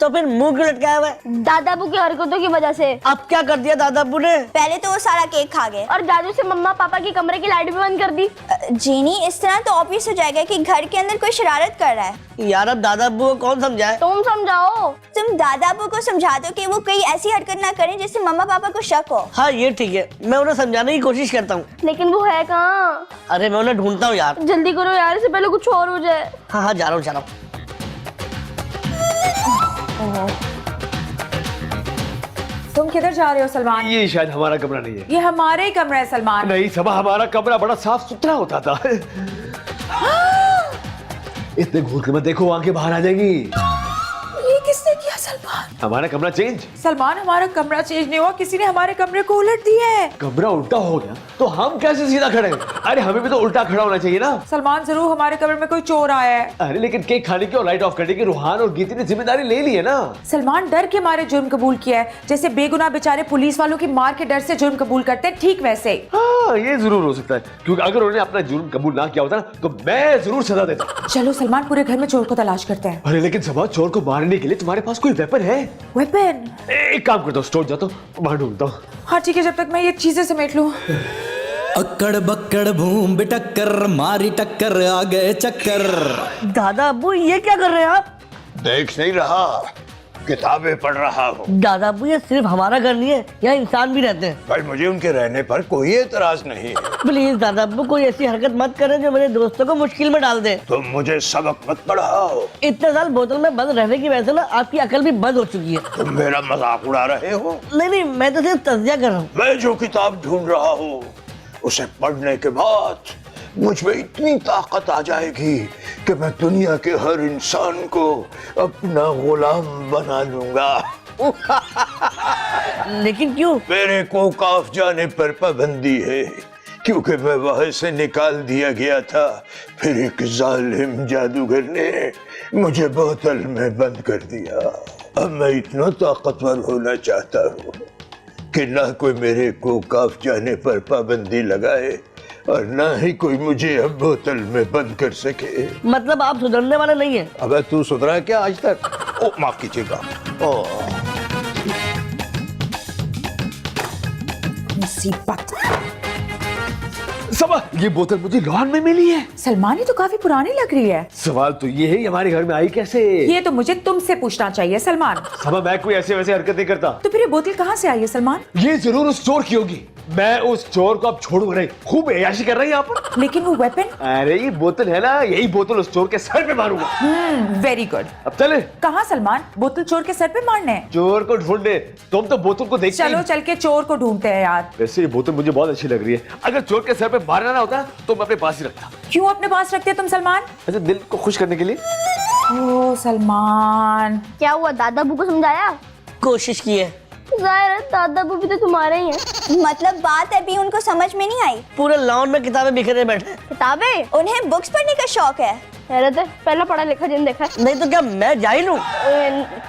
तो फिर मुंह क्यों लटकाया हुआ है? दादाबू की हरकतों की वजह से। अब क्या कर दिया दादाबू ने? पहले तो वो सारा केक खा गए और जादू से मम्मा पापा की कमरे की लाइट भी बंद कर दी। जीनी, इस तरह तो ऑब्वियस हो जाएगा कि घर के अंदर कोई शरारत कर रहा है। यार अब दादाबू को कौन समझाए? तुम समझाओ। तुम दादाबू को समझा दो कि वो कोई ऐसी हरकत ना करें जिससे मम्मा पापा को शक हो। हाँ ये ठीक है, मैं उन्हें समझाने की कोशिश करता हूँ। लेकिन वो है कहाँ? अरे मैं उन्हें ढूंढता हूँ यार। जल्दी करो यार, इससे पहले कुछ और हो जाए। हाँ जा रहा हूँ। तुम किधर जा रहे हो सलमान? ये शायद हमारा कमरा नहीं है। ये हमारे ही कमरा है सलमान। नहीं सबा, हमारा कमरा बड़ा साफ सुथरा होता था। इतने घूर के मत देखो, आंखें बाहर आ जाएंगी। ये किसने किया सलमान? हमारा कमरा चेंज। सलमान हमारा कमरा चेंज नहीं हुआ, किसी ने हमारे कमरे को उलट दिया है। कमरा उल्टा हो गया तो हम कैसे सीधा खड़े हैं? अरे हमें भी तो उल्टा खड़ा होना चाहिए ना। सलमान जरूर हमारे कमरे में कोई चोर आया है। अरे लेकिन केक खाने की और लाइट ऑफ करने की रूहान और गीती ने जिम्मेदारी ले ली है ना। सलमान डर के मारे जुर्म कबूल किया है, जैसे बेगुनाह बेचारे पुलिस वालों की मार के डर से जुर्म कबूल करते हैं, ठीक वैसे। हाँ ये जरूर हो सकता है, क्योंकि अगर उन्होंने अपना जुर्म कबूल ना किया होता ना तो मैं जरूर सजा देता। चलो सलमान पूरे घर में चोर को तलाश करते हैं। अरे लेकिन सबा, चोर को मारने के लिए तुम्हारे पास कोई वेपन है? वेपन? एक काम करता हूँ, स्टोर जाता हूँ, वहां ढूंढता हूँ। हाँ ठीक है, जब तक मैं ये चीजें समेट लूं। अक्कड़ बक्कड़ भूम बिटक्कर मारी टक्कर आ गए चक्कर। दादाबू ये क्या कर रहे हैं आप? देख नहीं रहा, किताबें पढ़ रहा हूँ। दादाबू ये सिर्फ हमारा घर नहीं है, यहाँ इंसान भी रहते हैं। भाई मुझे उनके रहने पर कोई एतराज नहीं है। प्लीज दादाबू कोई ऐसी हरकत मत करें जो मेरे दोस्तों को मुश्किल में डाल दे। तुम मुझे सबक मत पढ़ाओ। इतने साल बोतल में बंद रहने की वजह से ना आपकी अकल भी बंद हो चुकी है। तुम मेरा मजाक उड़ा रहे हो। नहीं मैं तो सिर्फ तज्जिया कर रहा हूँ। मैं जो किताब ढूंढ रहा हूँ उसे पढ़ने के बाद मुझ में इतनी ताकत आ जाएगी कि मैं दुनिया के हर इंसान को अपना गुलाम बना लूंगा। लेकिन क्यों? मेरे को काफ जाने पर पाबंदी है, क्योंकि मैं वहां से निकाल दिया गया था। फिर एक जालिम जादूगर ने मुझे बोतल में बंद कर दिया। अब मैं इतना ताकतवर होना चाहता हूँ कि ना कोई मेरे को काफ जाने पर पाबंदी लगाए और ना ही कोई मुझे अब बोतल में बंद कर सके। मतलब आप सुधरने वाले नहीं है? अबे तू सुधरा क्या आज तक? ओ माफ कीजिएगा। ओ मुसीबत। सबा, ये बोतल मुझे लॉन में मिली है। सलमान ये तो काफी पुरानी लग रही है। सवाल तो ये है, हमारे घर में आई कैसे? ये तो मुझे तुमसे पूछना चाहिए सलमान। सबा, मैं कोई ऐसे वैसे हरकत नहीं करता। तो फिर ये बोतल कहाँ से आई है सलमान? ये जरूर उस चोर की होगी। मैं उस चोर को अब छोड़ूंगा नहीं, खूब ऐयाशी कर रही है यहाँ पर। लेकिन वो वेपन? अरे ये बोतल है ना, यही बोतल उस चोर के सर पे मारूंगा। Very good. अब चले। कहाँ सलमान? बोतल चोर के सर पे मारने है? चोर को ढूंढने। तुम तो बोतल को देखते चलो चल के चोर को ढूंढते हैं यार। वैसे ये बोतल मुझे बहुत अच्छी लग रही है। अगर चोर के सर पे मारना ना होता तो मैं अपने पास ही रखता। क्यों अपने पास रखते तुम सलमान? अच्छा, दिल को खुश करने के लिए। ओ सलमान। क्या हुआ, दादाबू को समझाया? कोशिश की है। जाहिर है दादाबू भी तो तुम्हारे ही हैं। मतलब बात अभी उनको समझ में नहीं आई। पूरे लॉन में किताबें बिखरे बैठे। किताबें? उन्हें बुक्स पढ़ने का शौक है। हैरत है, पहला पढ़ा लिखा जिन देखा है। नहीं तो क्या मैं जाहिल हूँ?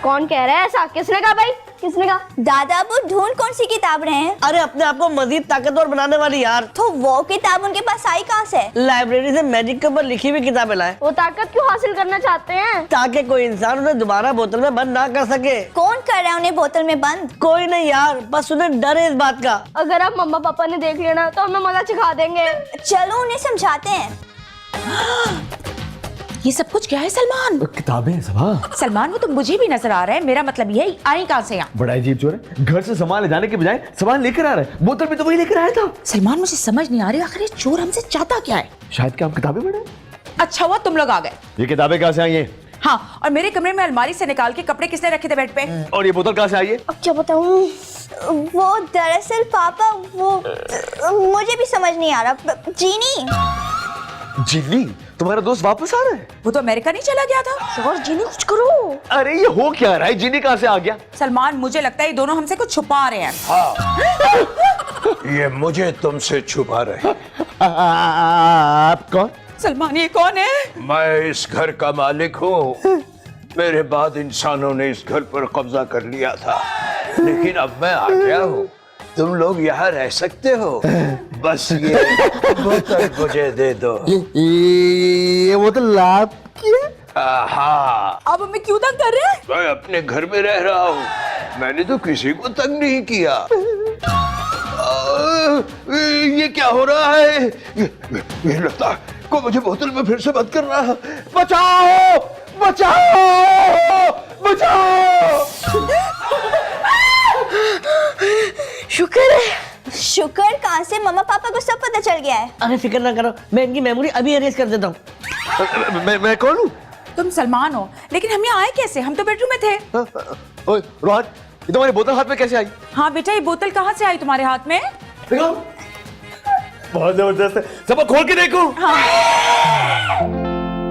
कौन कह रहा है ऐसा? किसने कहा भाई, किसने कहा? दादाबू ढूंढ कौन सी किताब रहे हैं? अरे अपने आप को मजीद ताकतवर बनाने वाली यार। तो वो किताब उनके पास आई कहाँ से? लाइब्रेरी से मैजिक के ऊपर लिखी हुई किताबें लाए, वो ताकत क्यों हासिल करना चाहते हैं? ताकि कोई इंसान उन्हें दोबारा बोतल में बंद ना कर सके। कौन कर रहा है उन्हें बोतल में बंद? कोई नहीं यार, बस उन्हें डर है इस बात का। अगर आप मम्मा पापा ने देख लिया ना तो हमें मजा सिखा देंगे। चलो उन्हें समझाते हैं। ये सब कुछ क्या है सलमान? किताबें हैं सबा। सलमान वो तो मुझे भी नजर आ रहा है, मेरा मतलब ये आई कहाँ से यहाँ? बड़ा अजीब चोर है, घर से सामान ले जाने के बजाय सामान लेकर आ रहा है। बोतल भी तो वही लेकर आया था। सलमान मुझे समझ नहीं आ रही, आखिर ये चोर हमसे चाहता क्या है? शायद क्या हम किताबें पढ़े? अच्छा हुआ तुम लोग आ गए। ये किताबें कहाँ से आई हैं? हाँ, और मेरे कमरे में अलमारी से निकाल के कपड़े किसने रखे थे बेड पे? और ये बोतल कहाँ से आई है? अब क्या बताऊं? वो दरअसल पापा, वो मुझे भी समझ नहीं आ रहा। जीनी। जिन्नी, तुम्हारा दोस्त वापस आ रहा है? वो तो अमेरिका नहीं चला गया था। और जीनी कुछ करो। अरे ये हो क्या रहा है? जिन्नी कहाँ से आ गया? सलमान मुझे लगता है ये दोनों हमसे कुछ छुपा रहे हैं। हाँ, ये मुझे तुमसे छुपा रहे। आप कौन? सलमान ये कौन है? मैं इस घर का मालिक हूँ। मेरे बाद इंसानों ने इस घर पर कब्जा कर लिया था, लेकिन अब मैं आ गया हूँ। तुम लोग यहाँ रह सकते हो, बस ये बोतल मुझे दे दो। ये बोतल आपकी है? हाँ, अब हमें क्यों तंग कर रहे हैं? मैं अपने घर में रह रहा हूँ, मैंने तो किसी को तंग नहीं किया। ये क्या हो रहा है? ये लगता है को मुझे बोतल में फिर से बंद कर रहा है। बचाओ बचाओ बचाओ! शुक्र कहाँ से मम्मा पापा को सब पता चल गया है। अरे फिक्र ना करो, मैं इनकी मेमोरी अभी अरेज कर देता हूँ। मैं कौन हूँ? तुम सलमान हो, लेकिन हम यहाँ आए कैसे? हम तो बेडरूम में थे। ओए रोहन, ये तुम्हारी बोतल हाथ में कैसे आई? हाँ बेटा, ये बोतल कहाँ से आई तुम्हारे हाथ में? देखो बहुत जबरदस्त है, सब खोल के देखो। हाँ।